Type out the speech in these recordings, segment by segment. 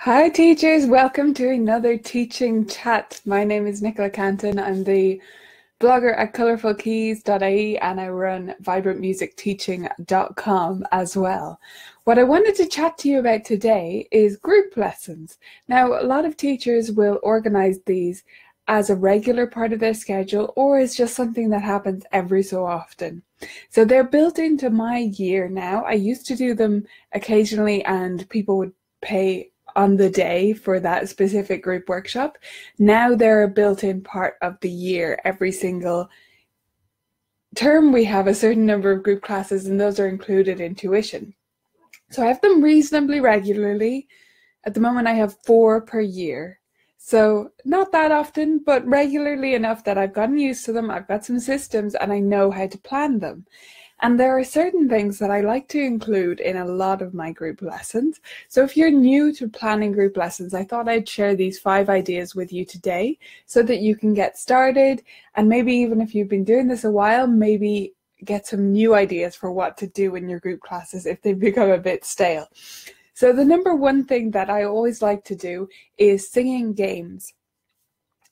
Hi teachers, welcome to another teaching chat. My name is Nicola Canton. I'm the blogger at colourfulkeys.ie and I run vibrantmusicteaching.com as well. What I wanted to chat to you about today is group lessons. Now, a lot of teachers will organise these as a regular part of their schedule or as just something that happens every so often. So they're built into my year now. I used to do them occasionally and people would pay on the day for that specific group workshop. Now they're a built-in part of the year. Every single term we have a certain number of group classes and those are included in tuition. So I have them reasonably regularly. At the moment I have 4 per year. So not that often, but regularly enough that I've gotten used to them. I've got some systems and I know how to plan them. And there are certain things that I like to include in a lot of my group lessons. So if you're new to planning group lessons, I thought I'd share these 5 ideas with you today so that you can get started. And maybe even if you've been doing this a while, maybe get some new ideas for what to do in your group classes if they become a bit stale. So the number one thing that I always like to do is singing games.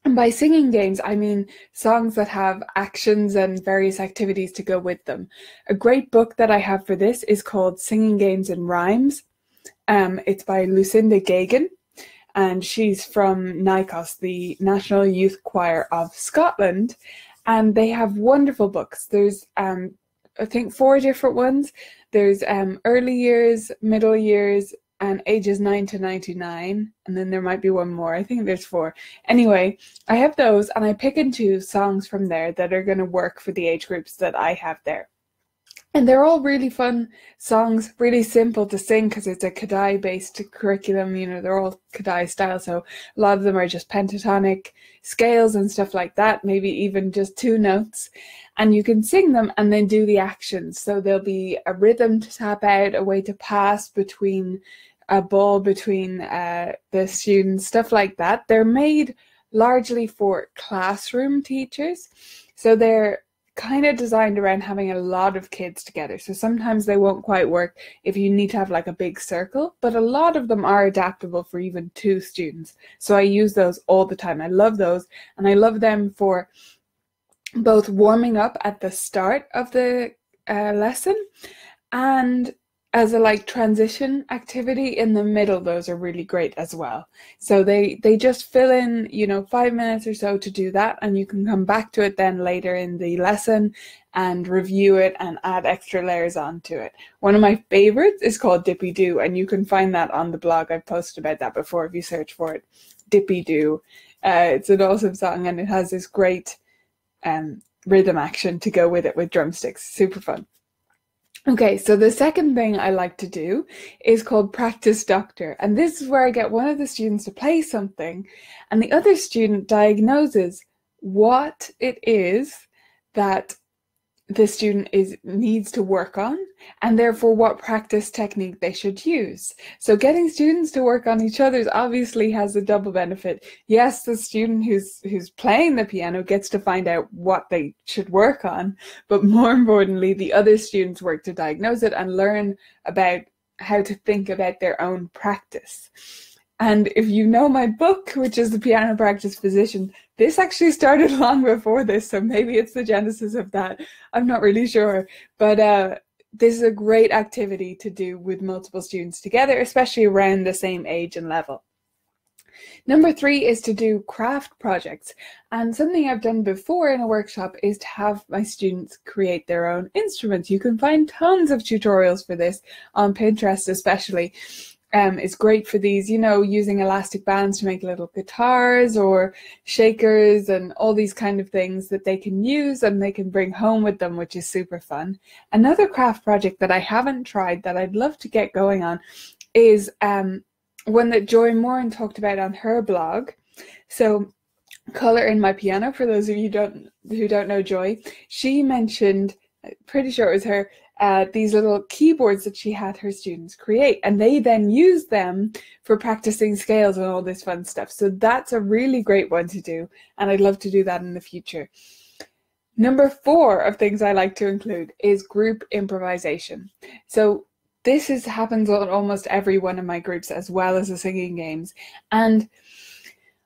And by singing games, I mean songs that have actions and various activities to go with them. A great book that I have for this is called Singing Games and Rhymes. It's by Lucinda Gagan, and she's from NICOS, the National Youth Choir of Scotland. And they have wonderful books. There's, I think, 4 different ones. There's early years, middle years, and ages 9 to 99, and then there might be one more. I think there's 4. Anyway, I have those and I pick and choose songs from there that are going to work for the age groups that I have there. And they're all really fun songs, really simple to sing because it's a Kadai-based curriculum. You know, they're all Kadai style, so a lot of them are just pentatonic scales and stuff like that, maybe even just 2 notes. And you can sing them and then do the actions. So there'll be a rhythm to tap out, a way to pass between a ball between the students, stuff like that. They're made largely for classroom teachers. So they're kind of designed around having a lot of kids together. So sometimes they won't quite work if you need to have like a big circle, but a lot of them are adaptable for even 2 students. So I use those all the time. I love those, and I love them for both warming up at the start of the lesson and as a like transition activity in the middle. Those are really great as well. So they just fill in, you know, 5 minutes or so to do that, and you can come back to it then later in the lesson and review it and add extra layers onto it. One of my favorites is called Dippy Doo, and you can find that on the blog. I've posted about that before if you search for it. Dippy Doo. It's an awesome song, and it has this great rhythm action to go with it with drumsticks. Super fun. Okay, so the second thing I like to do is called Practice Doctor. And this is where I get one of the students to play something and the other student diagnoses what it is that the student needs to work on, and therefore what practice technique they should use. So getting students to work on each other's obviously has a double benefit. Yes, the student who's playing the piano gets to find out what they should work on, but more importantly, the other students work to diagnose it and learn about how to think about their own practice. And if you know my book, which is The Piano Practice Physician, this actually started long before this, so maybe it's the genesis of that. I'm not really sure. But this is a great activity to do with multiple students together, especially around the same age and level. Number 3 is to do craft projects. And something I've done before in a workshop is to have my students create their own instruments. You can find tons of tutorials for this on Pinterest especially. It's great for these, you know, using elastic bands to make little guitars or shakers and all these kind of things that they can use and they can bring home with them, which is super fun. Another craft project that I haven't tried that I'd love to get going on is one that Joy Moran talked about on her blog. So Colour in My Piano, for those of you who don't know Joy, she mentioned, pretty sure it was her, these little keyboards that she had her students create, and they then use them for practicing scales and all this fun stuff. So that's a really great one to do, and I'd love to do that in the future. Number 4 of things I like to include is group improvisation. So happens on almost every one of my groups, as well as the singing games. And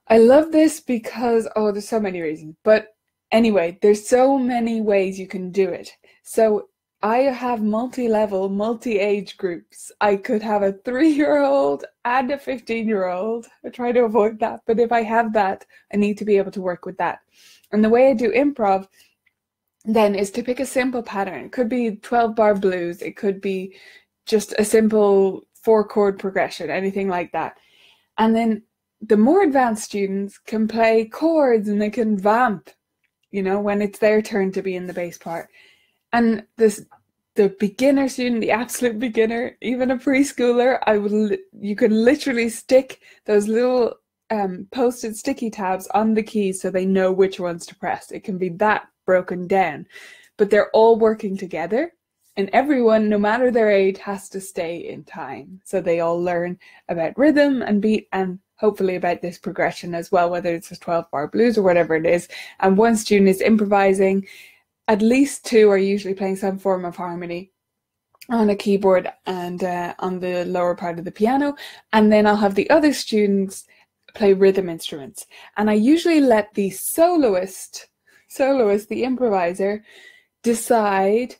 I love this because, oh, there's so many reasons. But anyway, there's so many ways you can do it. So I have multi-level, multi-age groups. I could have a 3-year-old and a 15-year-old. I try to avoid that, but if I have that, I need to be able to work with that. And the way I do improv then is to pick a simple pattern. It could be 12-bar blues. It could be just a simple 4-chord progression, anything like that. And then the more advanced students can play chords and they can vamp, you know, when it's their turn to be in the bass part. And the beginner student, the absolute beginner, even a preschooler, you can literally stick those little posted sticky tabs on the keys so they know which ones to press. It can be that broken down, but they're all working together, and everyone, no matter their age, has to stay in time. So they all learn about rhythm and beat, and hopefully about this progression as well, whether it's a 12-bar blues or whatever it is. And one student is improvising. At least 2 are usually playing some form of harmony on a keyboard and on the lower part of the piano. And then I'll have the other students play rhythm instruments. And I usually let the soloist, the improviser, decide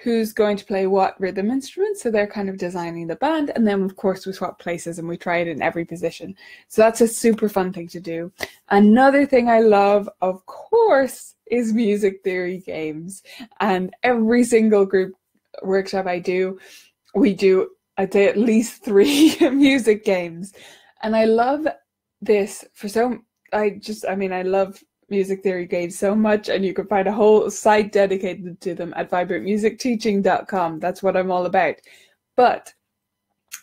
who's going to play what rhythm instrument. So they're kind of designing the band. And then, of course, we swap places and we try it in every position. So that's a super fun thing to do. Another thing I love, of course, is music theory games. And every single group workshop I do, we do, I'd say, at least 3 music games. And I love this I love music theory games so much, and you can find a whole site dedicated to them at vibrantmusicteaching.com. That's what I'm all about. But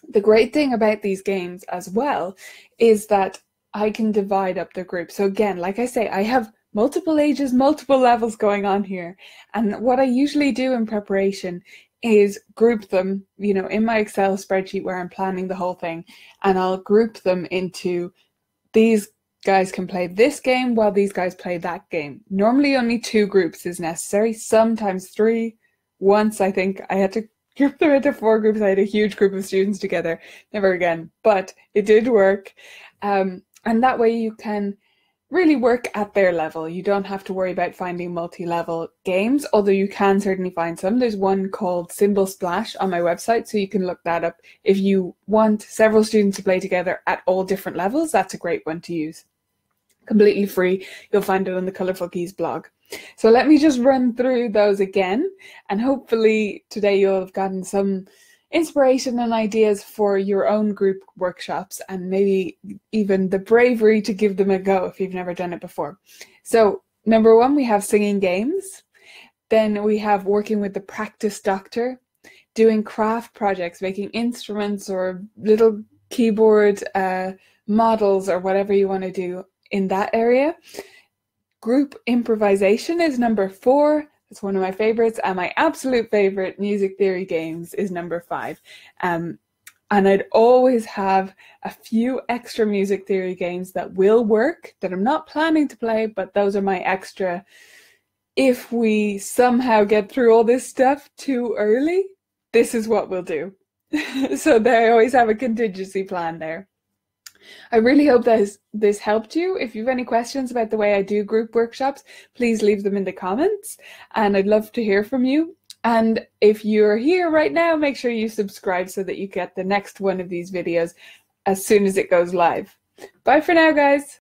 the great thing about these games as well is that I can divide up the group. So again, like I say, I have multiple ages, multiple levels going on here. And what I usually do in preparation is group them, you know, in my Excel spreadsheet where I'm planning the whole thing, and I'll group them into, these guys can play this game while these guys play that game. Normally only 2 groups is necessary, sometimes 3. Once I think I had to group them into 4 groups. I had a huge group of students together. Never again, but it did work. And that way you can really work at their level. You don't have to worry about finding multi-level games, although you can certainly find some. There's one called Cymbal Splash on my website, so you can look that up. If you want several students to play together at all different levels, that's a great one to use. Completely free. You'll find it on the Colourful Keys blog. So let me just run through those again, and hopefully today you'll have gotten some inspiration and ideas for your own group workshops, and maybe even the bravery to give them a go if you've never done it before. So number 1, we have singing games. Then we have working with the practice doctor, doing craft projects, making instruments or little keyboard models or whatever you want to do in that area. Group improvisation is number 4. It's one of my favorites, and my absolute favorite, music theory games, is number 5. And I'd always have a few extra music theory games that will work, that I'm not planning to play, but those are my extra. If we somehow get through all this stuff too early, this is what we'll do. So I always have a contingency plan there. I really hope that this helped you. If you have any questions about the way I do group workshops, please leave them in the comments, and I'd love to hear from you. And if you're here right now, make sure you subscribe so that you get the next one of these videos as soon as it goes live. Bye for now, guys.